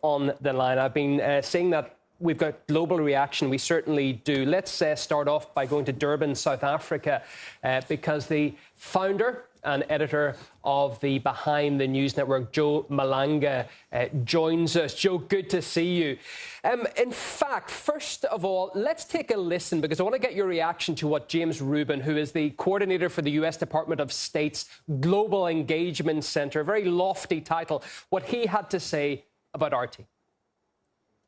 On the line, I've been saying that we've got global reaction. We certainly do. Let's start off by going to Durban, South Africa, because the founder and editor of the Behind the News Network, Joe Malanga, joins us. Joe, good to see you. In fact, first of all, let's take a listen, because I want to get your reaction to what James Rubin, who is the coordinator for the US Department of State's Global Engagement Center, a very lofty title, what he had to say about RT.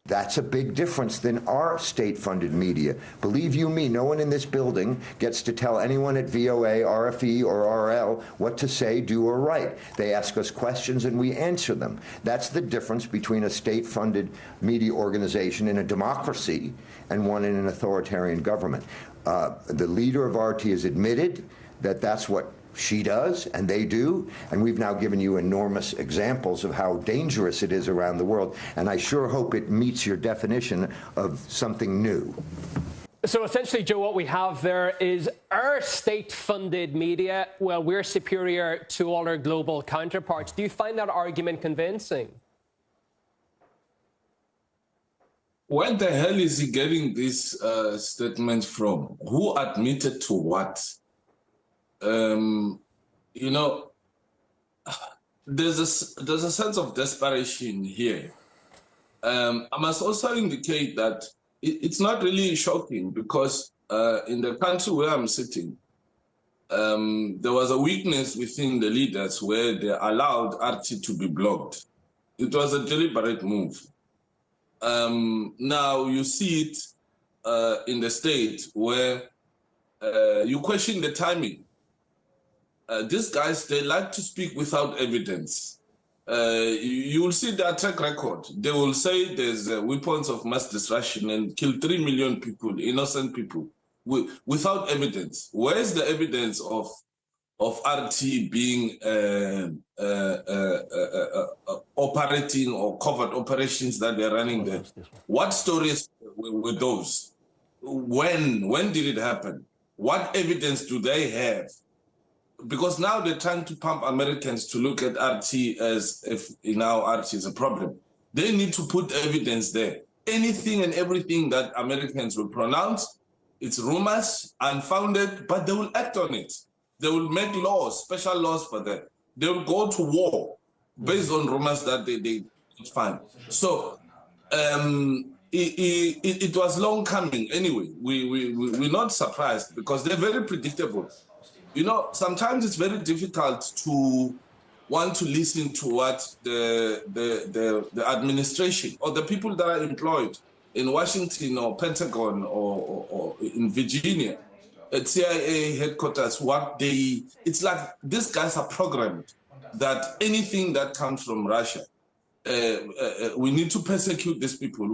That's a big difference than our state-funded media. Believe you me, no one in this building gets to tell anyone at VOA, RFE, or RL what to say, do, or write. They ask us questions and we answer them. That's the difference between a state-funded media organization in a democracy and one in an authoritarian government. The leader of RT has admitted that that's what she does, and they do, and we've now given you enormous examples of how dangerous it is around the world, and I sure hope it meets your definition of something new. So essentially, Joe, what we have there is our state-funded media, well, we're superior to all our global counterparts. Do you find that argument convincing? Where the hell is he getting this statement from? Who admitted to what? You know, there's a sense of desperation here. I must also indicate that it's not really shocking, because in the country where I'm sitting, there was a weakness within the leaders where they allowed RT to be blocked. It was a deliberate move. Now you see it in the state where you question the timing. These guys, they like to speak without evidence. You will see their track record. They will say there's weapons of mass destruction and kill 3 million people, innocent people, without evidence. Where's the evidence of RT being operating or covert operations that they're running there? What stories were those? When did it happen? What evidence do they have? Because now they're trying to pump Americans to look at RT as if now RT is a problem. They need to put evidence there. Anything and everything that Americans will pronounce, it's rumors, unfounded, but they will act on it. They will make laws, special laws for that. They will go to war based on rumors that they find. So it was long coming anyway. We're not surprised, because they're very predictable. You know, sometimes it's very difficult to want to listen to what the administration or the people that are employed in Washington or Pentagon or in Virginia at CIA headquarters, it's like these guys are programmed that anything that comes from Russia, we need to persecute these people.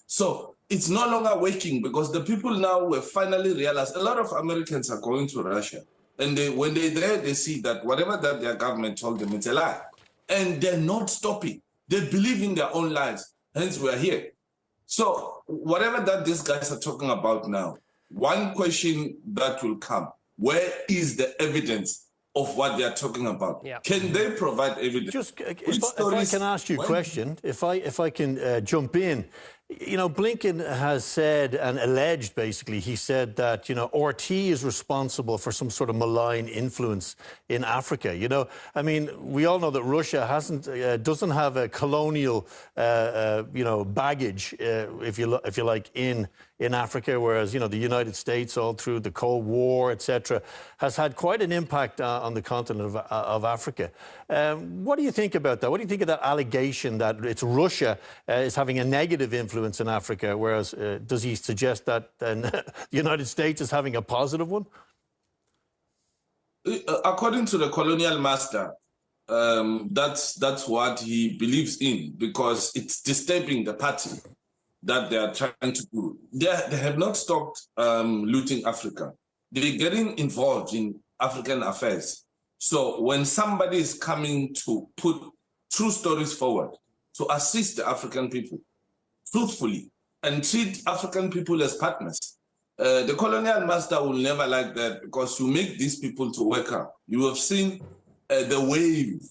So it's no longer working, because the people now will finally realize a lot of Americans are going to Russia. And when they're there, they see that whatever that their government told them, it's a lie. And they're not stopping. They believe in their own lies. Hence, we're here. So whatever that these guys are talking about now, one question that will come: where is the evidence of what they are talking about? Yeah. Can they provide evidence? Just if I can ask you a question, if I can jump in. You know, Blinken has said and alleged, basically, he said that, you know, RT is responsible for some sort of malign influence in Africa. You know, I mean, we all know that Russia doesn't have a colonial, you know, baggage, if you like, in Africa, whereas, you know, the United States, all through the Cold War, etc., has had quite an impact on the continent of Africa. What do you think about that? What do you think of that allegation that it's Russia is having a negative influence in Africa, whereas does he suggest that the United States is having a positive one? According to the colonial master, that's what he believes in, because it's disturbing the party that they are trying to do. They have not stopped looting Africa. They're getting involved in African affairs. So when somebody is coming to put true stories forward, to assist the African people truthfully and treat African people as partners, the colonial master will never like that, because you make these people to wake up. You have seen the wave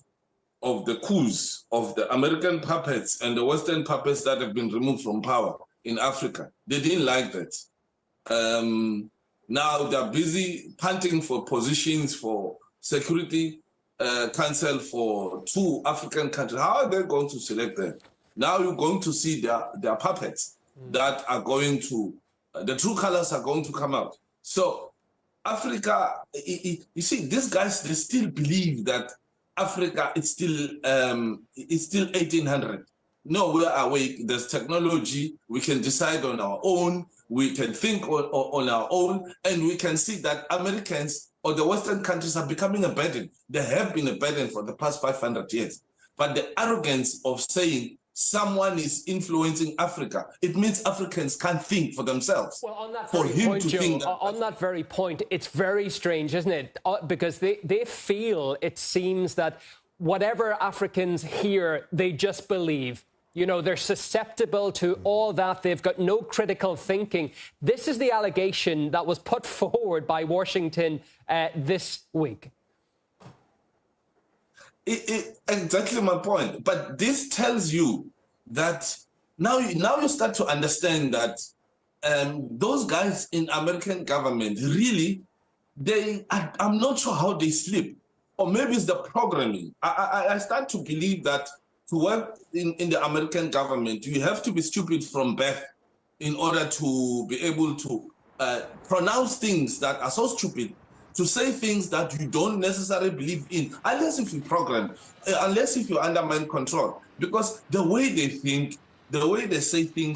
of the coups of the American puppets and the Western puppets that have been removed from power in Africa. They didn't like that. Now they're busy punting for positions for Security Council for 2 African countries. How are they going to select them? Now you're going to see their puppets that are going to, the true colors are going to come out. So Africa, you see, these guys, they still believe that Africa is still 1800. No, we are awake. There's technology. We can decide on our own. We can think on our own. And we can see that Americans or the Western countries are becoming a burden. They have been a burden for the past 500 years. But the arrogance of saying someone is influencing Africa, it means Africans can't think for themselves. Well, on that for very him point, to Joe, think that on that very point, it's very strange, isn't it? Because they feel, it seems, that whatever Africans hear, they just believe. You know, they're susceptible to all that. They've got no critical thinking. This is the allegation that was put forward by Washington this week. Exactly my point. But this tells you that now you start to understand that those guys in American government, really, I'm not sure how they sleep. Or maybe it's the programming. I start to believe that to work in the American government, you have to be stupid from birth in order to be able to pronounce things that are so stupid, to say things that you don't necessarily believe in, unless if you program, unless if you undermine control. Because the way they think, the way they say things